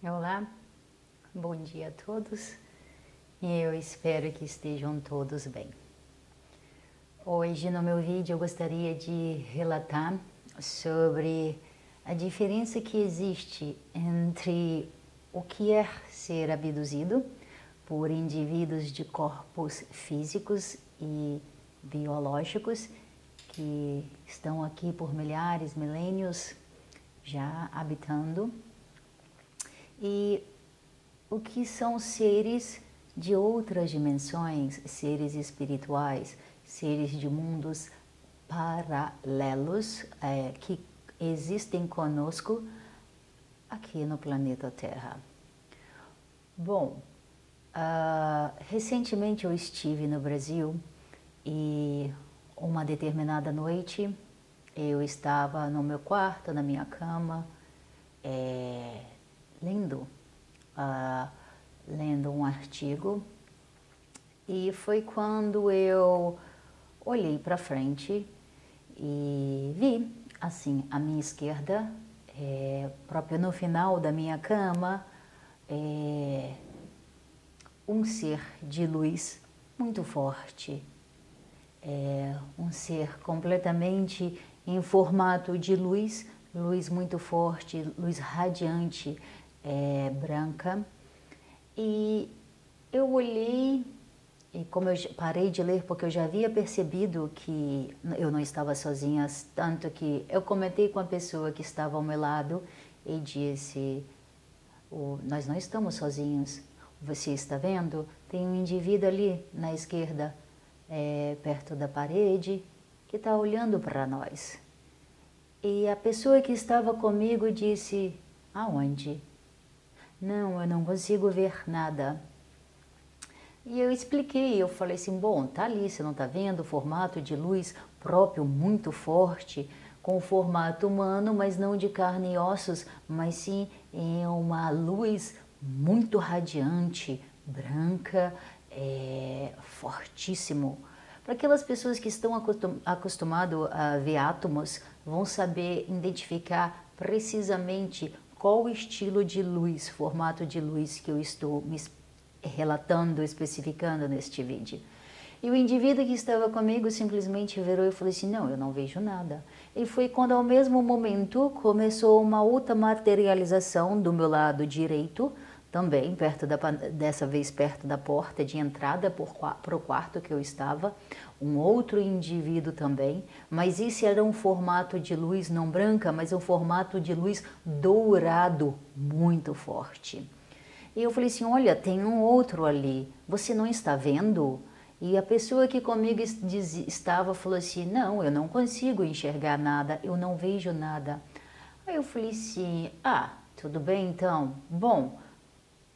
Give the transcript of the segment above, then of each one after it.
Olá, bom dia a todos e eu espero que estejam todos bem. Hoje no meu vídeo eu gostaria de relatar sobre a diferença que existe entre o que é ser abduzido por indivíduos de corpos físicos e biológicos que estão aqui por milhares, milênios já habitando, e o que são seres de outras dimensões, seres espirituais, seres de mundos paralelos que existem conosco aqui no planeta Terra. Bom, recentemente eu estive no Brasil e uma determinada noite eu estava no meu quarto, na minha cama, lendo um artigo, e foi quando eu olhei para frente e vi, assim, à minha esquerda, próprio no final da minha cama, um ser de luz muito forte, um ser completamente em formato de luz, luz muito forte, luz radiante, branca. E eu olhei, e como eu parei de ler porque eu já havia percebido que eu não estava sozinha, tanto que eu comentei com a pessoa que estava ao meu lado e disse: nós não estamos sozinhos, você está vendo? Tem um indivíduo ali na esquerda, perto da parede, que está olhando para nós. E a pessoa que estava comigo disse: aonde? Não, eu não consigo ver nada. E eu expliquei, eu falei assim, bom, tá ali, você não tá vendo o formato de luz próprio, muito forte, com o formato humano, mas não de carne e ossos, mas sim em uma luz muito radiante, branca, fortíssimo. Para aquelas pessoas que estão acostumadas a ver átomos, vão saber identificar precisamente qual o estilo de luz, formato de luz que eu estou me relatando, especificando neste vídeo. E o indivíduo que estava comigo simplesmente virou e falou assim, não, eu não vejo nada. E foi quando ao mesmo momento começou uma outra materialização do meu lado direito, também dessa vez perto da porta de entrada para o quarto que eu estava, um outro indivíduo também, mas esse era um formato de luz não branca, mas um formato de luz dourado muito forte. E eu falei assim, olha, tem um outro ali, você não está vendo? E a pessoa que comigo estava falou assim, não, eu não consigo enxergar nada, eu não vejo nada. Aí eu falei assim, tudo bem então, bom,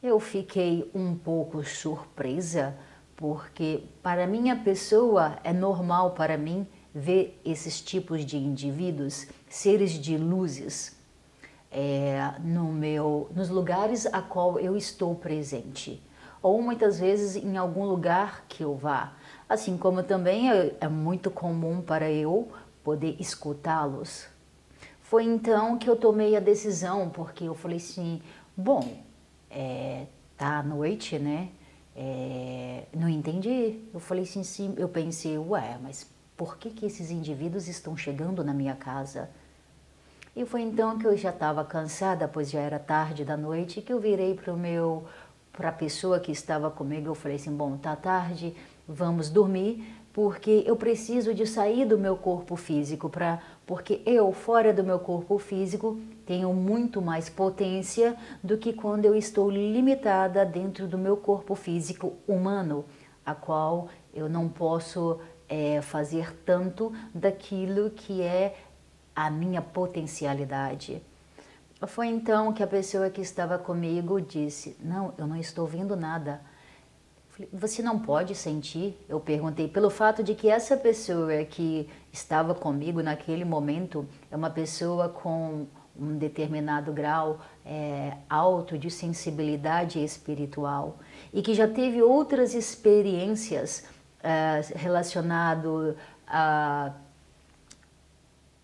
eu fiquei um pouco surpresa, porque para minha pessoa é normal para mim ver esses tipos de indivíduos, seres de luzes, nos lugares a qual eu estou presente, ou muitas vezes em algum lugar que eu vá, assim como também é muito comum para eu poder escutá-los. Foi então que eu tomei a decisão, porque eu falei assim, bom, tá à noite, né? Não entendi. Eu falei assim, sim, eu pensei, ué, mas por que esses indivíduos estão chegando na minha casa? E foi então que eu já estava cansada, pois já era tarde da noite, que eu virei para a pessoa que estava comigo, eu falei assim, bom, tá tarde, vamos dormir, porque eu preciso de sair do meu corpo físico, porque eu, fora do meu corpo físico, tenho muito mais potência do que quando eu estou limitada dentro do meu corpo físico humano, a qual eu não posso fazer tanto daquilo que é a minha potencialidade. Foi então que a pessoa que estava comigo disse, não, eu não estou vendo nada. Você não pode sentir? Eu perguntei, pelo fato de que essa pessoa que estava comigo naquele momento é uma pessoa com um determinado grau alto de sensibilidade espiritual e que já teve outras experiências relacionadas a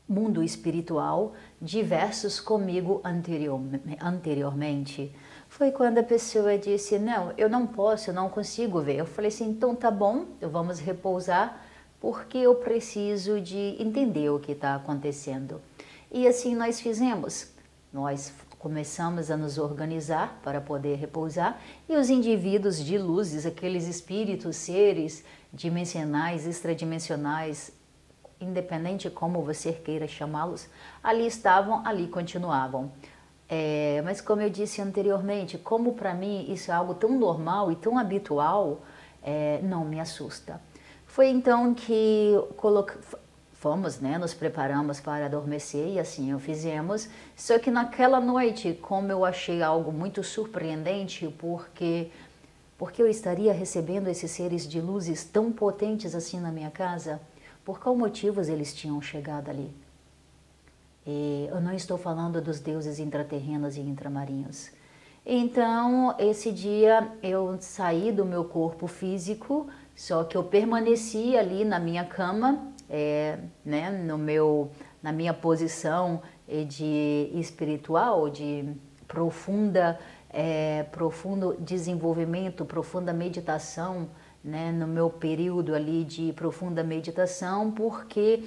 mundo espiritual, diversos comigo anteriormente. Foi quando a pessoa disse, não, eu não posso, eu não consigo ver. Eu falei assim, então tá bom, vamos repousar, porque eu preciso de entender o que está acontecendo. E assim nós fizemos. Nós começamos a nos organizar para poder repousar e os indivíduos de luzes, aqueles espíritos, seres dimensionais, extradimensionais, independente como você queira chamá-los, ali estavam, ali continuavam. Mas como eu disse anteriormente, como para mim isso é algo tão normal e tão habitual, não me assusta. Foi então que fomos, né, nos preparamos para adormecer e assim o fizemos. Só que naquela noite, como eu achei algo muito surpreendente, porque eu estaria recebendo esses seres de luzes tão potentes assim na minha casa, por qual motivos eles tinham chegado ali? E eu não estou falando dos deuses intraterrenos e intramarinhos. Então, esse dia eu saí do meu corpo físico, só que eu permaneci ali na minha cama, né, na minha posição de espiritual, de profundo desenvolvimento, profunda meditação, né, no meu período ali de profunda meditação, porque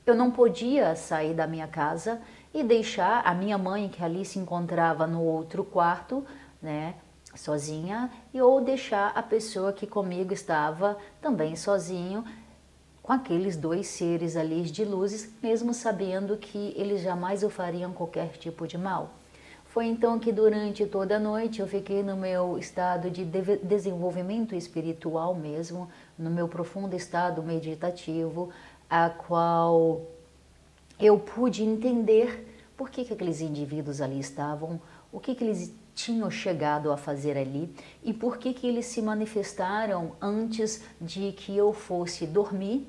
eu não podia sair da minha casa e deixar a minha mãe, que ali se encontrava no outro quarto, né, sozinha, ou deixar a pessoa que comigo estava também sozinho, com aqueles dois seres ali de luzes, mesmo sabendo que eles jamais o fariam qualquer tipo de mal. Foi então que durante toda a noite eu fiquei no meu estado de desenvolvimento espiritual mesmo, no meu profundo estado meditativo, a qual eu pude entender por que aqueles indivíduos ali estavam, o que eles tinham chegado a fazer ali e por que eles se manifestaram antes de que eu fosse dormir,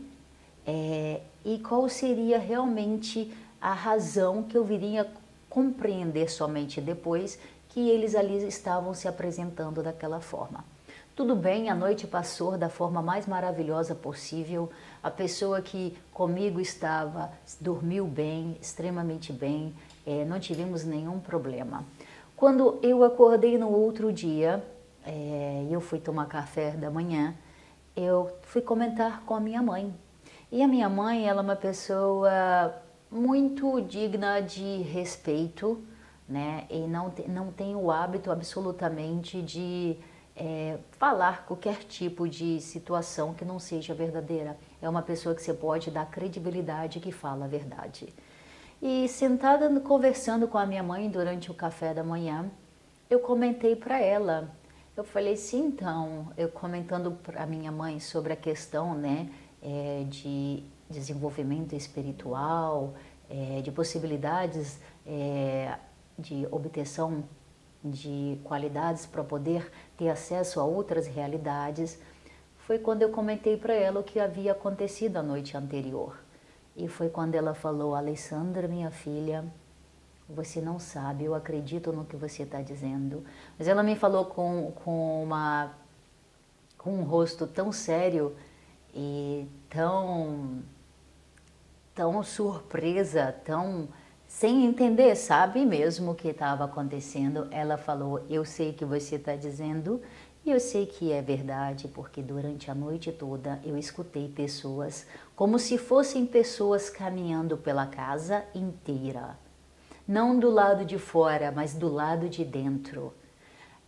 e qual seria realmente a razão que eu viria compreender somente depois que eles ali estavam se apresentando daquela forma. Tudo bem, a noite passou da forma mais maravilhosa possível, a pessoa que comigo estava dormiu bem, extremamente bem, não tivemos nenhum problema. Quando eu acordei no outro dia, eu fui tomar café da manhã, eu fui comentar com a minha mãe. E a minha mãe, ela é uma pessoa muito digna de respeito, né? E não tem o hábito absolutamente de falar qualquer tipo de situação que não seja verdadeira. É uma pessoa que você pode dar credibilidade que fala a verdade. E sentada conversando com a minha mãe durante o café da manhã, eu comentei para ela. Eu falei assim, então, eu comentando para a minha mãe sobre a questão, né, de desenvolvimento espiritual, de possibilidades de obtenção de qualidades para poder ter acesso a outras realidades, foi quando eu comentei para ela o que havia acontecido a noite anterior. E foi quando ela falou, Alessandra, minha filha, você não sabe, eu acredito no que você está dizendo. Mas ela me falou com um rosto tão sério e tão surpresa, tão sem entender, sabe mesmo o que estava acontecendo. Ela falou, eu sei o que você está dizendo e eu sei que é verdade, porque durante a noite toda eu escutei pessoas, como se fossem pessoas caminhando pela casa inteira. Não do lado de fora, mas do lado de dentro.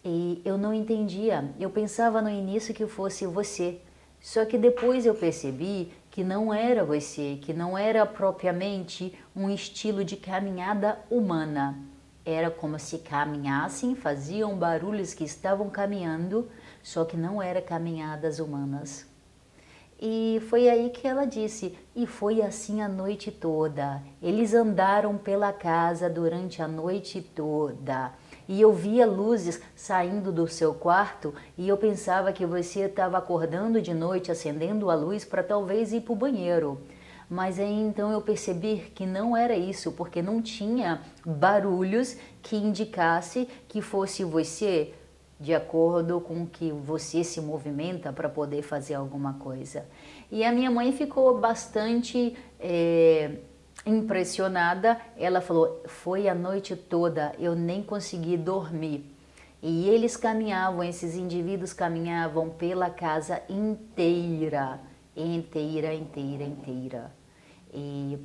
E eu não entendia, eu pensava no início que fosse você, só que depois eu percebi que não era você, que não era propriamente um estilo de caminhada humana. Era como se caminhassem, faziam barulhos que estavam caminhando, só que não eram caminhadas humanas. E foi aí que ela disse, e foi assim a noite toda. Eles andaram pela casa durante a noite toda. E eu via luzes saindo do seu quarto e eu pensava que você estava acordando de noite, acendendo a luz para talvez ir para o banheiro. Mas aí então eu percebi que não era isso, porque não tinha barulhos que indicasse que fosse você, de acordo com que você se movimenta para poder fazer alguma coisa. E a minha mãe ficou bastante Impressionada, ela falou, foi a noite toda, eu nem consegui dormir. E eles caminhavam, esses indivíduos caminhavam pela casa inteira, inteira, inteira, inteira. E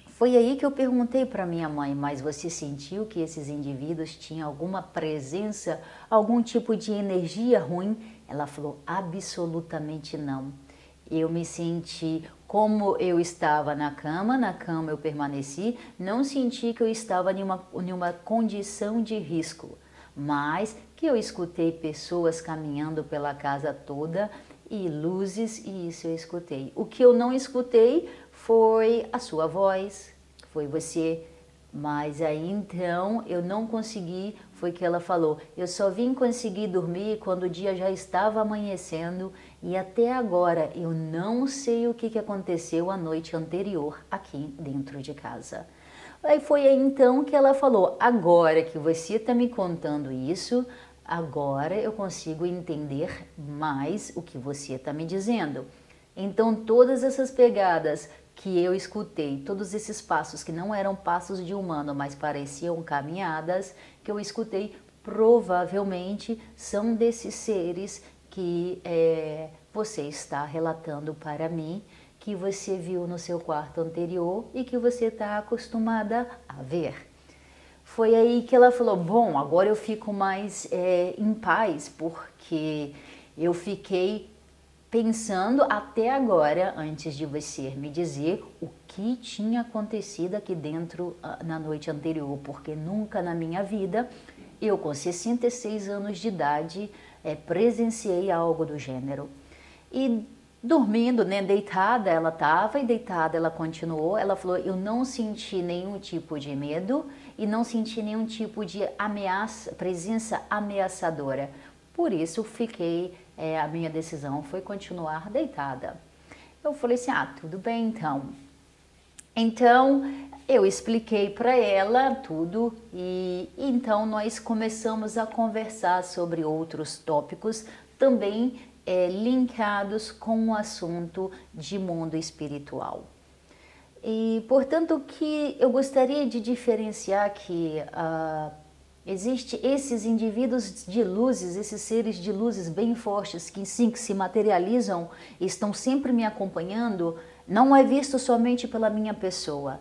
foi aí que eu perguntei para minha mãe, mas você sentiu que esses indivíduos tinham alguma presença, algum tipo de energia ruim? Ela falou, absolutamente não. Eu me senti como eu estava na cama eu permaneci, não senti que eu estava em uma condição de risco, mas que eu escutei pessoas caminhando pela casa toda e luzes, e isso eu escutei. O que eu não escutei foi a sua voz, foi você, mas aí então eu não consegui, foi que ela falou, eu só vim conseguir dormir quando o dia já estava amanhecendo e até agora eu não sei o que aconteceu a noite anterior aqui dentro de casa. Aí foi aí então que ela falou, agora que você está me contando isso, agora eu consigo entender mais o que você está me dizendo. Então todas essas pegadas que eu escutei, todos esses passos que não eram passos de humano, mas pareciam caminhadas, que eu escutei, provavelmente são desses seres que você está relatando para mim, que você viu no seu quarto anterior e que você está acostumada a ver. Foi aí que ela falou, bom, agora eu fico mais em paz, porque eu fiquei pensando até agora, antes de você me dizer o que tinha acontecido aqui dentro na noite anterior, porque nunca na minha vida, eu com 66 anos de idade, presenciei algo do gênero. E dormindo, né, deitada ela estava e deitada ela continuou, ela falou, eu não senti nenhum tipo de medo e não senti nenhum tipo de ameaça, presença ameaçadora. Por isso fiquei, a minha decisão foi continuar deitada. Eu falei assim, tudo bem então. Então eu expliquei para ela tudo e então nós começamos a conversar sobre outros tópicos também linkados com o assunto de mundo espiritual. E portanto que eu gostaria de diferenciar que existe esses indivíduos de luzes, esses seres de luzes bem fortes que sim, que se materializam e estão sempre me acompanhando, não é visto somente pela minha pessoa.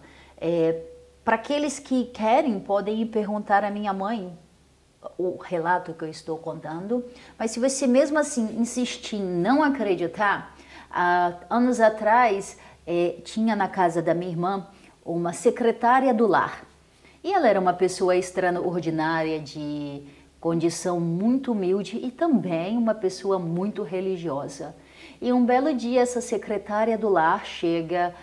Para aqueles que querem, podem ir perguntar à minha mãe o relato que eu estou contando, mas se você mesmo assim insistir em não acreditar, anos atrás tinha na casa da minha irmã uma secretária do lar. E ela era uma pessoa extraordinária, de condição muito humilde e também uma pessoa muito religiosa. E um belo dia essa secretária do lar chega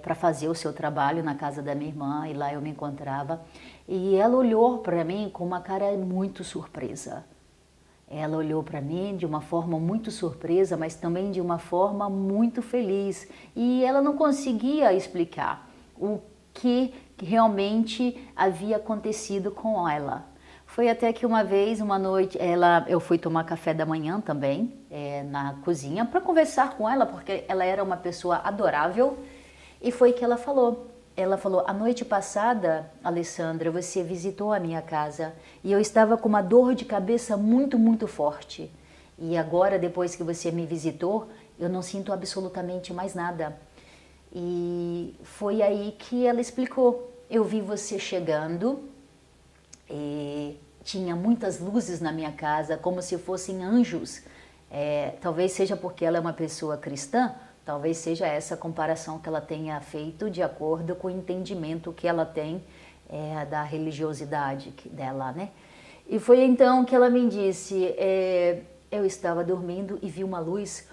para fazer o seu trabalho na casa da minha irmã e lá eu me encontrava. E ela olhou para mim com uma cara muito surpresa. Ela olhou para mim de uma forma muito surpresa, mas também de uma forma muito feliz. E ela não conseguia explicar o que realmente havia acontecido com ela. Foi até que uma vez, uma noite, eu fui tomar café da manhã também, na cozinha, para conversar com ela, porque ela era uma pessoa adorável. E foi que ela falou, a noite passada, Alessandra, você visitou a minha casa e eu estava com uma dor de cabeça muito, muito forte. E agora, depois que você me visitou, eu não sinto absolutamente mais nada. E foi aí que ela explicou. Eu vi você chegando e tinha muitas luzes na minha casa, como se fossem anjos. Talvez seja porque ela é uma pessoa cristã, talvez seja essa comparação que ela tenha feito de acordo com o entendimento que ela tem da religiosidade dela, né? E foi então que ela me disse, eu estava dormindo e vi uma luz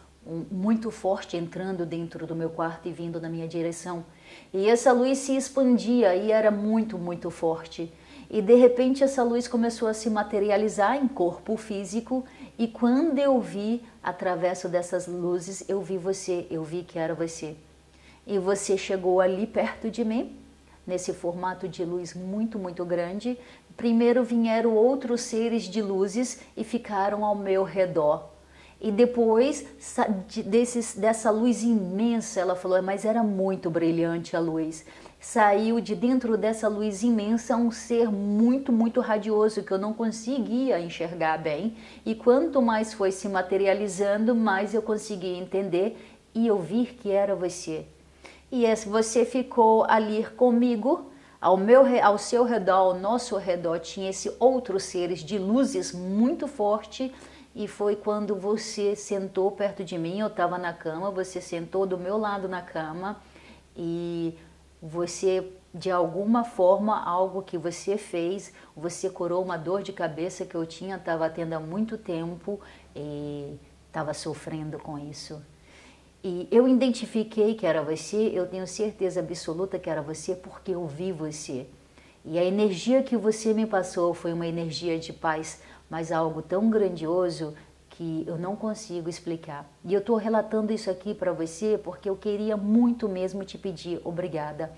muito forte entrando dentro do meu quarto e vindo na minha direção. E essa luz se expandia e era muito, muito forte. E de repente essa luz começou a se materializar em corpo físico e quando eu vi, através dessas luzes, eu vi você, eu vi que era você. E você chegou ali perto de mim, nesse formato de luz muito, muito grande. Primeiro vieram outros seres de luzes e ficaram ao meu redor. E depois dessa luz imensa, ela falou, mas era muito brilhante a luz. Saiu de dentro dessa luz imensa um ser muito, muito radioso que eu não conseguia enxergar bem. E quanto mais foi se materializando, mais eu conseguia entender e ouvir que era você. E você ficou ali comigo, ao seu redor, ao nosso redor, tinha esses outros seres de luzes muito fortes. E foi quando você sentou perto de mim, eu estava na cama, você sentou do meu lado na cama e você, de alguma forma, algo que você fez, você curou uma dor de cabeça que eu estava tendo há muito tempo e estava sofrendo com isso. E eu identifiquei que era você, eu tenho certeza absoluta que era você porque eu vi você. E a energia que você me passou foi uma energia de paz, mas algo tão grandioso que eu não consigo explicar. E eu estou relatando isso aqui para você porque eu queria muito mesmo te pedir obrigada.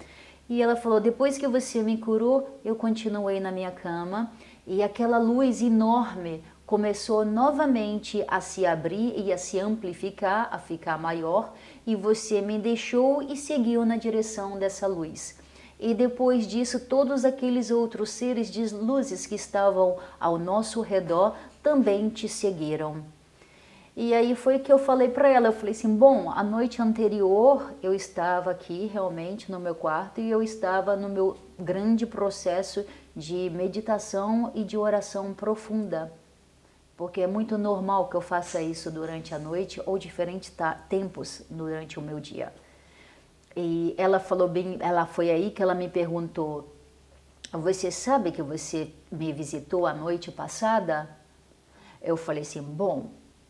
E ela falou, depois que você me curou, eu continuei na minha cama e aquela luz enorme começou novamente a se abrir e a se amplificar, a ficar maior, e você me deixou e seguiu na direção dessa luz. E depois disso, todos aqueles outros seres de luzes que estavam ao nosso redor também te seguiram. E aí foi que eu falei para ela, eu falei assim, bom, a noite anterior eu estava aqui realmente no meu quarto e eu estava no meu grande processo de meditação e de oração profunda. Porque é muito normal que eu faça isso durante a noite ou diferentes tempos durante o meu dia. E ela falou bem, foi aí que ela me perguntou, você sabe que você me visitou a noite passada? Eu falei assim, bom,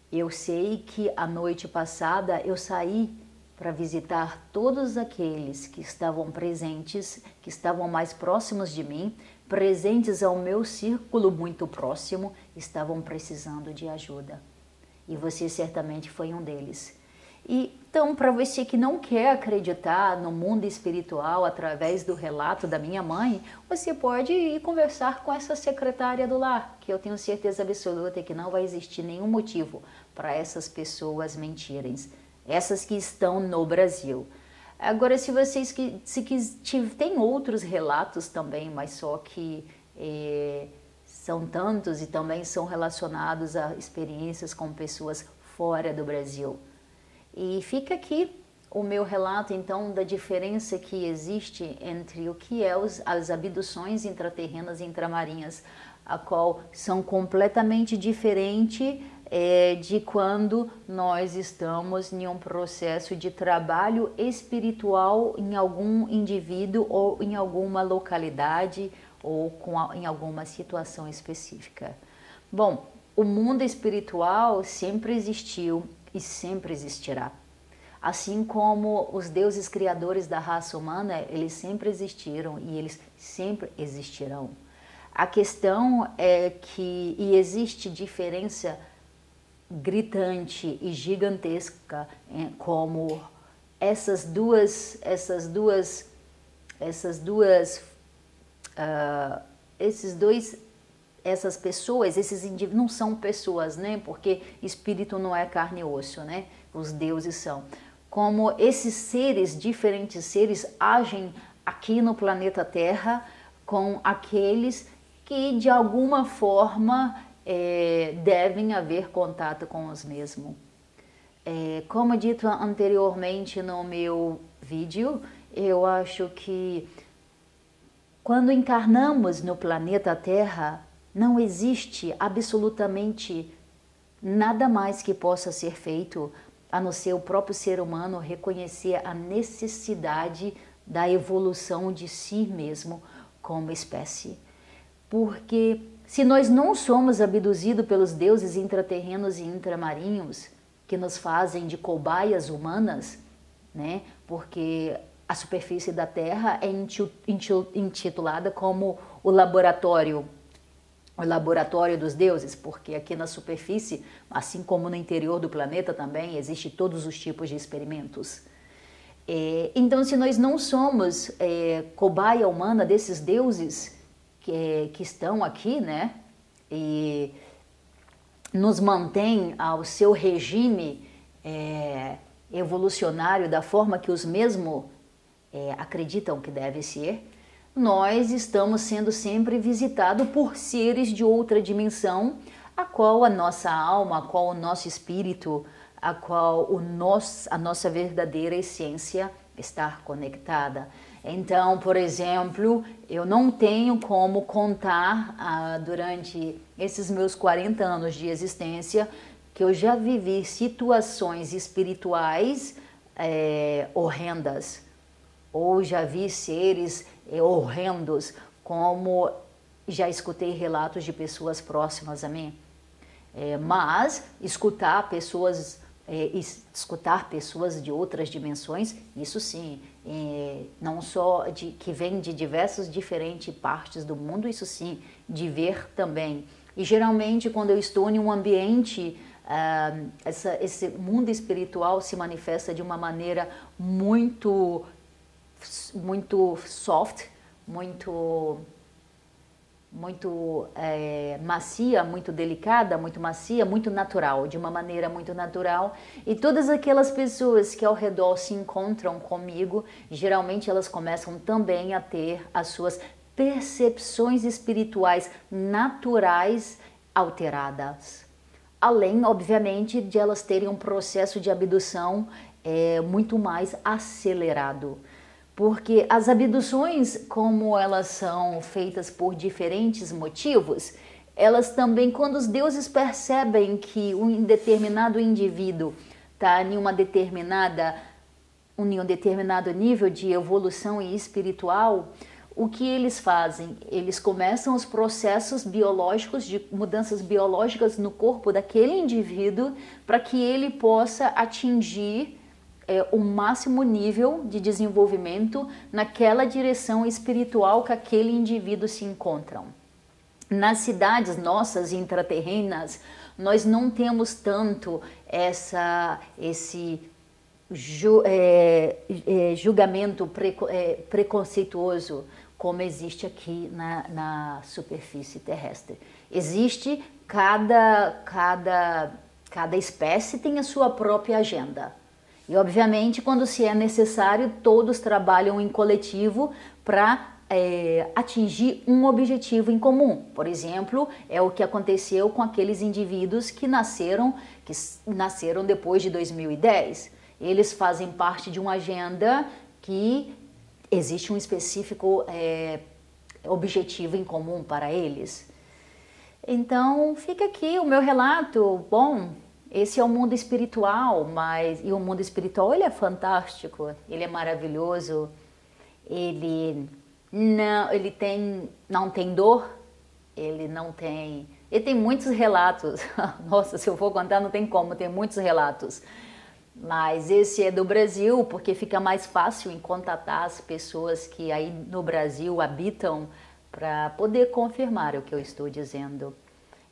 eu sei que a noite passada eu saí para visitar todos aqueles que estavam presentes, que estavam mais próximos de mim, presentes ao meu círculo muito próximo, estavam precisando de ajuda. E você certamente foi um deles. E, então, para você que não quer acreditar no mundo espiritual através do relato da minha mãe, você pode ir conversar com essa secretária do lar, que eu tenho certeza absoluta que não vai existir nenhum motivo para essas pessoas mentirem, essas que estão no Brasil. Agora, se vocês tem outros relatos também, mas só que são tantos e também são relacionados a experiências com pessoas fora do Brasil. E fica aqui o meu relato, então, da diferença que existe entre o que é as abduções intraterrenas e intramarinhas, a qual são completamente diferentes de quando nós estamos em um processo de trabalho espiritual em algum indivíduo ou em alguma localidade ou em alguma situação específica. Bom, o mundo espiritual sempre existiu e sempre existirá. Assim como os deuses criadores da raça humana, eles sempre existiram e eles sempre existirão. A questão é que existe diferença gritante e gigantesca como essas duas essas pessoas, esses indivíduos não são pessoas, né? Porque espírito não é carne e osso, né? Os deuses são. Como esses seres, diferentes seres, agem aqui no planeta Terra com aqueles que de alguma forma devem haver contato com os mesmos. Como dito anteriormente no meu vídeo, eu acho que quando encarnamos no planeta Terra, não existe absolutamente nada mais que possa ser feito a não ser o próprio ser humano reconhecer a necessidade da evolução de si mesmo como espécie. Porque se nós não somos abduzidos pelos deuses intraterrenos e intramarinhos, que nos fazem de cobaias humanas, né? Porque a superfície da Terra é intitulada como o laboratório dos deuses, porque aqui na superfície, assim como no interior do planeta também, existem todos os tipos de experimentos. Então, se nós não somos cobaia humana desses deuses que estão aqui, né? nos mantém ao seu regime evolucionário da forma que os mesmos acreditam que deve ser, nós estamos sendo sempre visitados por seres de outra dimensão, a qual a nossa alma, a qual o nosso espírito, a qual a nossa verdadeira essência está conectada. Então, por exemplo, eu não tenho como contar durante esses meus 40 anos de existência que eu já vivi situações espirituais horrendas, ou já vi seres horrendos, como já escutei relatos de pessoas próximas a mim. Mas escutar pessoas de outras dimensões, isso sim, não só que vem de diversas diferentes partes do mundo, isso sim, de ver também. E geralmente quando eu estou em um ambiente, esse mundo espiritual se manifesta de uma maneira muito soft, muito macia, muito delicada, muito macia, muito natural, de uma maneira muito natural. E todas aquelas pessoas que ao redor se encontram comigo, geralmente elas começam também a ter as suas percepções espirituais naturais alteradas. Além, obviamente, de elas terem um processo de abdução muito mais acelerado. Porque as abduções, como elas são feitas por diferentes motivos, elas também, quando os deuses percebem que um determinado indivíduo está em um determinado nível de evolução espiritual, o que eles fazem? Eles começam os processos biológicos, de mudanças biológicas no corpo daquele indivíduo, para que ele possa atingir o máximo nível de desenvolvimento naquela direção espiritual que aquele indivíduo se encontra. Nas cidades nossas intraterrenas, nós não temos tanto esse julgamento preconceituoso como existe aqui na superfície terrestre. Existe, cada espécie tem a sua própria agenda. E, obviamente, quando se é necessário, todos trabalham em coletivo para atingir um objetivo em comum. Por exemplo, é o que aconteceu com aqueles indivíduos que nasceram depois de 2010. Eles fazem parte de uma agenda que existe um específico objetivo em comum para eles. Então, fica aqui o meu relato. Bom, esse é o mundo espiritual, e o mundo espiritual ele é fantástico, ele é maravilhoso, ele não tem dor, ele tem muitos relatos. Nossa, se eu for contar não tem como, tem muitos relatos. Mas esse é do Brasil, porque fica mais fácil em contatar as pessoas que aí no Brasil habitam para poder confirmar o que eu estou dizendo.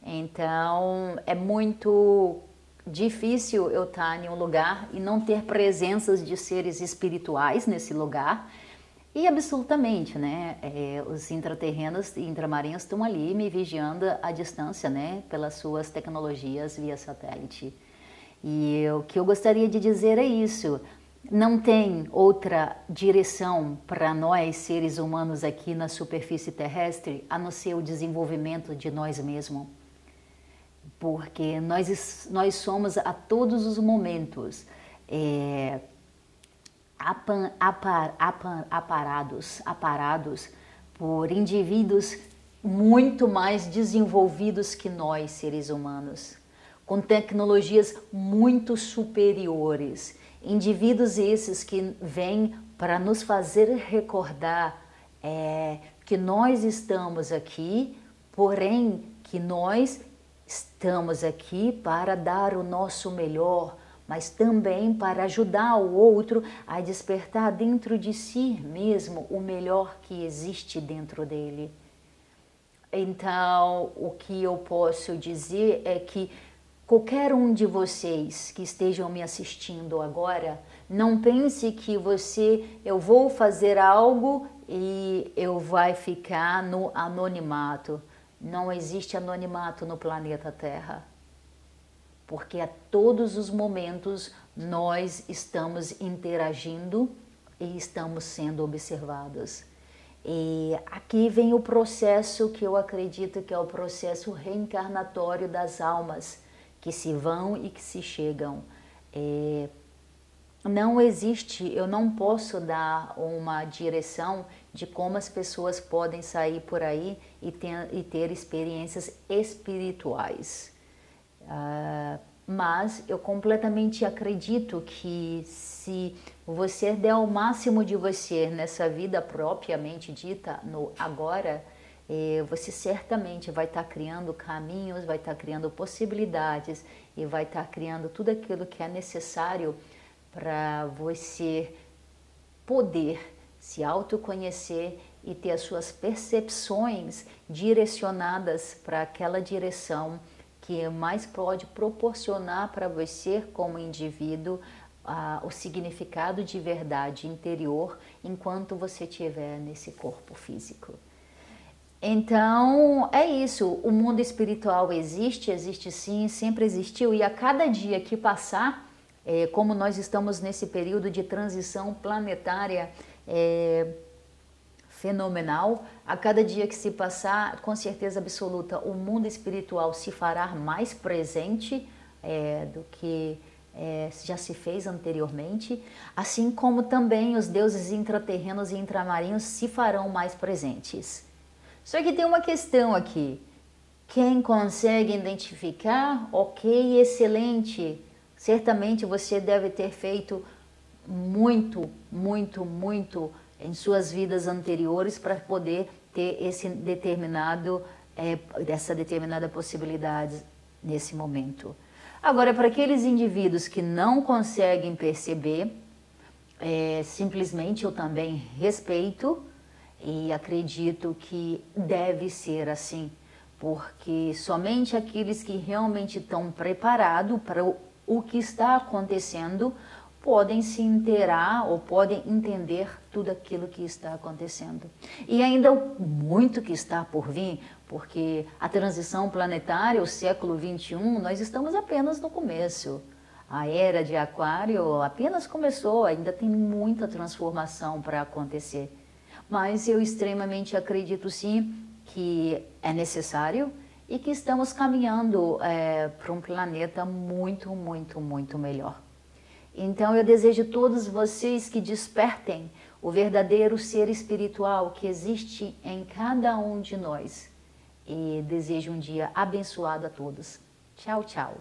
Então, é muito difícil eu estar em um lugar e não ter presenças de seres espirituais nesse lugar. E absolutamente, né? Os intraterrenos e intramarinhos estão ali me vigiando à distância, né? Pelas suas tecnologias via satélite. E o que eu gostaria de dizer é isso. Não tem outra direção para nós, seres humanos aqui na superfície terrestre, a não ser o desenvolvimento de nós mesmos. Porque nós somos a todos os momentos aparados por indivíduos muito mais desenvolvidos que nós, seres humanos, com tecnologias muito superiores. Indivíduos esses que vêm para nos fazer recordar que nós estamos aqui, porém que nós estamos aqui para dar o nosso melhor, mas também para ajudar o outro a despertar dentro de si mesmo o melhor que existe dentro dele. Então, o que eu posso dizer é que qualquer um de vocês que estejam me assistindo agora, não pense que eu vou fazer algo e eu vai ficar no anonimato. Não existe anonimato no planeta Terra. porque a todos os momentos nós estamos interagindo e estamos sendo observados. E aqui vem o processo que eu acredito que é o processo reencarnatório das almas, que se vão e que se chegam. Não existe, eu não posso dar uma direção de como as pessoas podem sair por aí e ter experiências espirituais. Mas eu completamente acredito que se você der o máximo de você nessa vida propriamente dita, no agora, você certamente vai estar criando caminhos, vai estar criando possibilidades e vai estar criando tudo aquilo que é necessário para você poder se autoconhecer e ter as suas percepções direcionadas para aquela direção que mais pode proporcionar para você como indivíduo o significado de verdade interior enquanto você estiver nesse corpo físico. Então, é isso, o mundo espiritual existe sim, sempre existiu, e a cada dia que passar, como nós estamos nesse período de transição planetária fenomenal, a cada dia que se passar, com certeza absoluta, o mundo espiritual se fará mais presente do que já se fez anteriormente, assim como também os deuses intraterrenos e intramarinhos se farão mais presentes. Só que tem uma questão aqui, quem consegue identificar, ok, excelente, certamente você deve ter feito muito em suas vidas anteriores para poder ter essa determinada possibilidade nesse momento. Agora, para aqueles indivíduos que não conseguem perceber, simplesmente eu também respeito e acredito que deve ser assim, porque somente aqueles que realmente estão preparados para o que está acontecendo podem se inteirar ou podem entender tudo aquilo que está acontecendo. E ainda muito que está por vir, porque a transição planetária, o século XXI, nós estamos apenas no começo. A era de Aquário apenas começou, ainda tem muita transformação para acontecer. Mas eu extremamente acredito sim que é necessário e que estamos caminhando para um planeta muito melhor. Então eu desejo a todos vocês que despertem o verdadeiro ser espiritual que existe em cada um de nós. E desejo um dia abençoado a todos. Tchau, tchau.